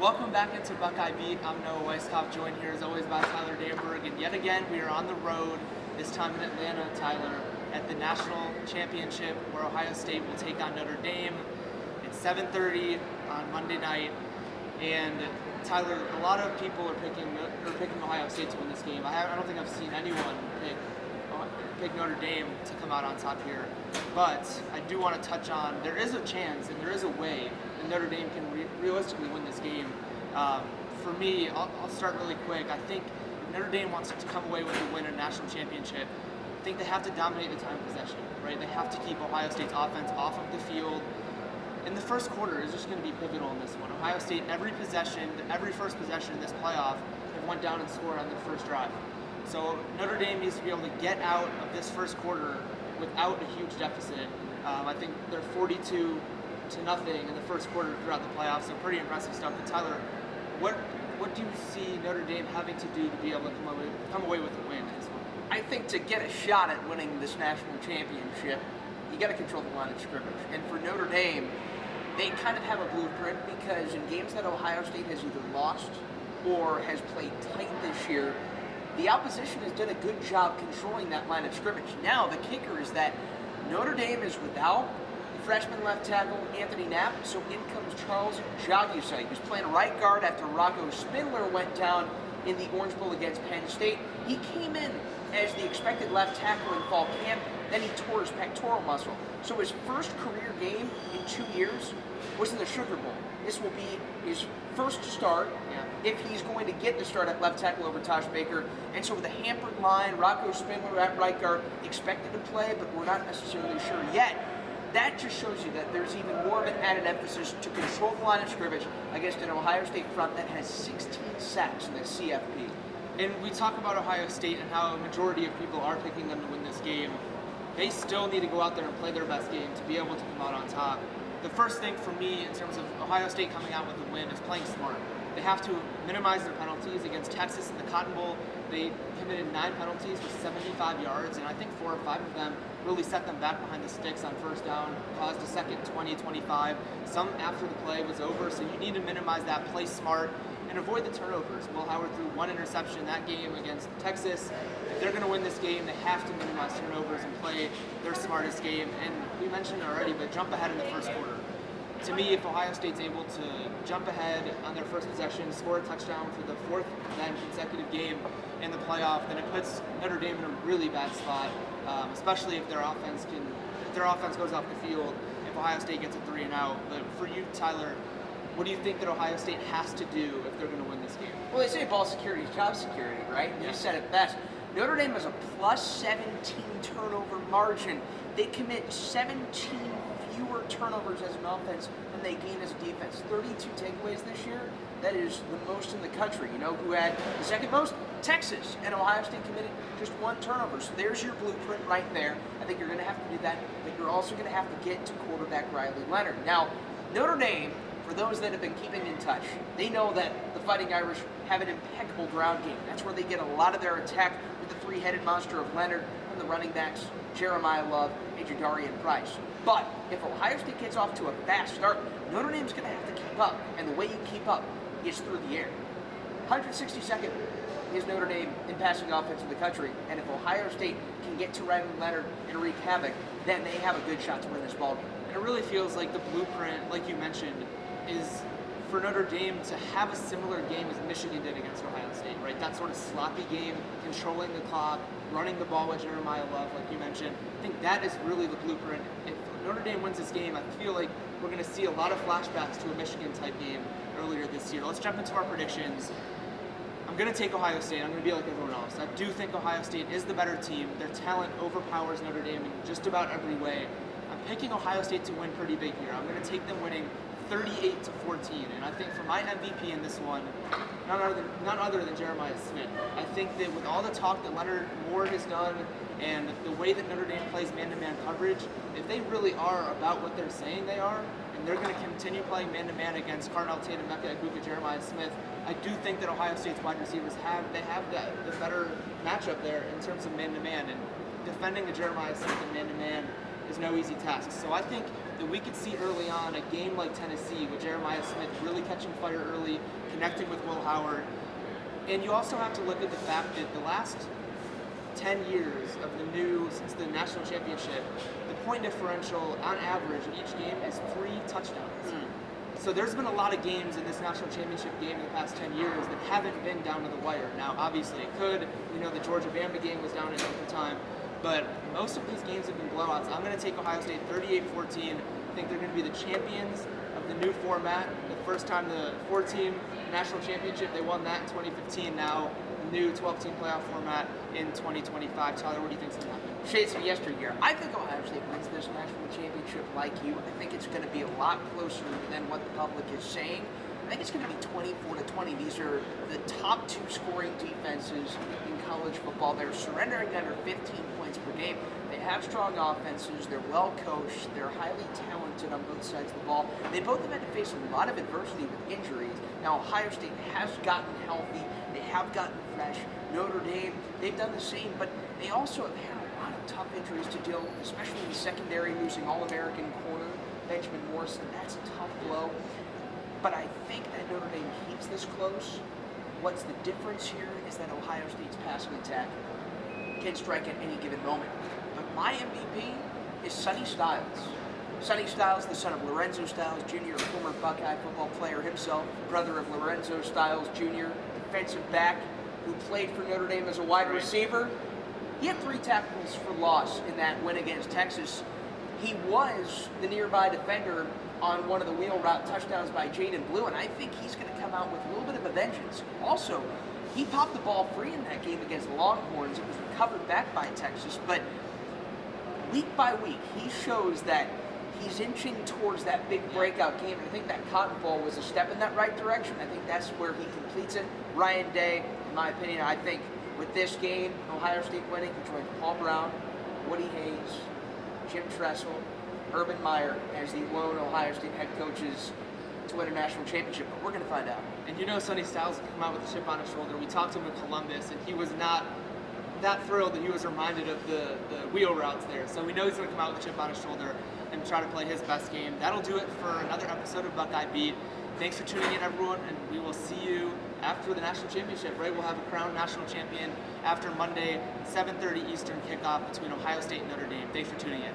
Welcome back into Buckeye Beat. I'm Noah Weiskopf, joined here as always by Tyler Danburg, and yet again we are on the road, this time in Atlanta, Tyler, at the National Championship where Ohio State will take on Notre Dame. It's 7:30 on Monday night, and Tyler, a lot of people are picking Ohio State to win this game. I don't think I've seen anyone pick Notre Dame to come out on top here, but I do want to touch on there is a chance and there is a way that Notre Dame can realistically win this game. For me, I'll start really quick. I think if Notre Dame wants to come away with a win in a national championship, I think they have to dominate the time of possession, right? They have to keep Ohio State's offense off of the field. And the first quarter is just going to be pivotal in this one. Ohio State, every first possession in this playoff, have went down and scored on their first drive. So Notre Dame needs to be able to get out of this first quarter without a huge deficit. I think they're 42-0 in the first quarter throughout the playoffs, so pretty impressive stuff. And Tyler, what do you see Notre Dame having to do to be able to come away with a win in this one? I think to get a shot at winning this national championship, you got to control the line of scrimmage. And for Notre Dame, they kind of have a blueprint because in games that Ohio State has either lost or has played tight this year, the opposition has done a good job controlling that line of scrimmage. Now, the kicker is that Notre Dame is without the freshman left tackle, Anthony Knapp, so in comes Charles Jagusa. He was playing right guard after Rocco Spindler went down in the Orange Bowl against Penn State. He came in as the expected left tackle in fall camp, then he tore his pectoral muscle. So his first career game in 2 years was in the Sugar Bowl. This will be his first start if he's going to get the start at left tackle over Tosh Baker. And so with a hampered line, Rocco Spindler at right guard expected to play, but we're not necessarily sure yet. That just shows you that there's even more of an added emphasis to control the line of scrimmage against an Ohio State front that has 16 sacks in the CFP. And we talk about Ohio State and how a majority of people are picking them to win this game. They still need to go out there and play their best game to be able to come out on top. The first thing for me in terms of Ohio State coming out with a win is playing smart. They have to minimize their penalties. Against Texas in the Cotton Bowl, they committed 9 penalties for 75 yards, and I think 4 or 5 of them really set them back behind the sticks on first down, caused a second 20, 25. Some after the play was over, so you need to minimize that, play smart, and avoid the turnovers. Will Howard threw 1 interception that game against Texas. If they're going to win this game, they have to minimize turnovers and play their smartest game. And we mentioned it already, but jump ahead in the first quarter. To me, if Ohio State's able to jump ahead on their first possession, score a touchdown for the 4th then consecutive game in the playoff, then it puts Notre Dame in a really bad spot, especially if their offense goes off the field, if Ohio State gets a 3 and out. But for you, Tyler, what do you think that Ohio State has to do if they're going to win this game? Well, they say ball security is job security, right? Yeah. You said it best. Notre Dame has a plus 17 turnover margin. They commit 17 fewer turnovers as an offense than they gain as a defense. 32 takeaways this year. That is the most in the country. You know who had the second most? Texas. And Ohio State committed just 1 turnover. So there's your blueprint right there. I think you're going to have to do that, but you're also going to have to get to quarterback Riley Leonard. Now, Notre Dame, for those that have been keeping in touch, they know that the Fighting Irish have an impeccable ground game. That's where they get a lot of their attack with the 3-headed monster of Leonard and the running backs, Jeremiah Love and Jadarian Price. But if Ohio State gets off to a fast start, Notre Dame's going to have to keep up. And the way you keep up is through the air. 162nd is Notre Dame in passing offense in the country. And if Ohio State can get to Riley Leonard and wreak havoc, then they have a good shot to win this ballgame. And it really feels like the blueprint, like you mentioned, is for Notre Dame to have a similar game as Michigan did against Ohio State, right? That sort of sloppy game, controlling the clock, running the ball with Jeremiah Love, like you mentioned. I think that is really the blueprint. If Notre Dame wins this game, I feel like we're going to see a lot of flashbacks to a Michigan-type game earlier this year. Let's jump into our predictions. I'm going to take Ohio State. I'm going to be like everyone else. I do think Ohio State is the better team. Their talent overpowers Notre Dame in just about every way. I'm picking Ohio State to win pretty big here. I'm going to take them winning 38-14, and I think for my MVP in this one, none other than Jeremiah Smith. I think that with all the talk that Leonard Moore has done and the way that Notre Dame plays man-to-man coverage, if they really are about what they're saying they are, and they're going to continue playing man-to-man against Carnell Tate, Emeka Egbuka, Jeremiah Smith, I do think that Ohio State's wide receivers have the better matchup there in terms of man-to-man, and defending the Jeremiah Smith in man-to-man is no easy task. So I think that we could see early on a game like Tennessee with Jeremiah Smith really catching fire early, connecting with Will Howard. And you also have to look at the fact that the last 10 years of since the national championship, the point differential on average in each game is 3 touchdowns. So there's been a lot of games in this national championship game in the past 10 years that haven't been down to the wire. Now, obviously it could. The Georgia-Bama game was down in overtime. But most of these games have been blowouts. I'm going to take Ohio State 38-14. I think they're going to be the champions of the new format. The first time the 4-team national championship, they won that in 2015. Now, the new 12-team playoff format in 2025. Tyler, what do you think's going to happen? Shades of yesteryear. I think Ohio State wins this national championship like you. I think it's going to be a lot closer than what the public is saying. I think it's going to be 24-20. These are the top 2 scoring defenses in college football. They're surrendering under 15 points per game. They have strong offenses. They're well coached. They're highly talented on both sides of the ball. They both have had to face a lot of adversity with injuries. Now, Ohio State has gotten healthy. They have gotten fresh. Notre Dame, they've done the same, but they also have had a lot of tough injuries to deal with, especially in the secondary, losing All-American corner Benjamin Morrison. That's a tough blow. But I think that Notre Dame keeps this close. What's the difference here is that Ohio State's passing attack can strike at any given moment. But my MVP is Sonny Styles. Sonny Styles, the son of Lorenzo Styles Jr., a former Buckeye football player himself, brother of Lorenzo Styles Jr., defensive back who played for Notre Dame as a wide receiver. He had 3 tackles for loss in that win against Texas. He was the nearby defender on one of the wheel route touchdowns by Jaden Blue, and I think he's going to come out with a little bit of a vengeance. Also, he popped the ball free in that game against the Longhorns. It was recovered back by Texas, but week by week, he shows that he's inching towards that big breakout game, and I think that Cotton Bowl was a step in that right direction. I think that's where he completes it. Ryan Day, in my opinion, I think with this game, Ohio State winning, he joins Paul Brown, Woody Hayes, Jim Tressel, Urban Meyer as the lone Ohio State head coaches to win a national championship, but we're going to find out. And Sonny Styles will come out with a chip on his shoulder. We talked to him in Columbus, and he was not that thrilled that he was reminded of the wheel routes there. So we know he's going to come out with a chip on his shoulder and try to play his best game. That'll do it for another episode of Buckeye Beat. Thanks for tuning in, everyone, and we will see you after the national championship, right? We'll have a crowned national champion after Monday, 7:30 Eastern kickoff between Ohio State and Notre Dame. Thanks for tuning in.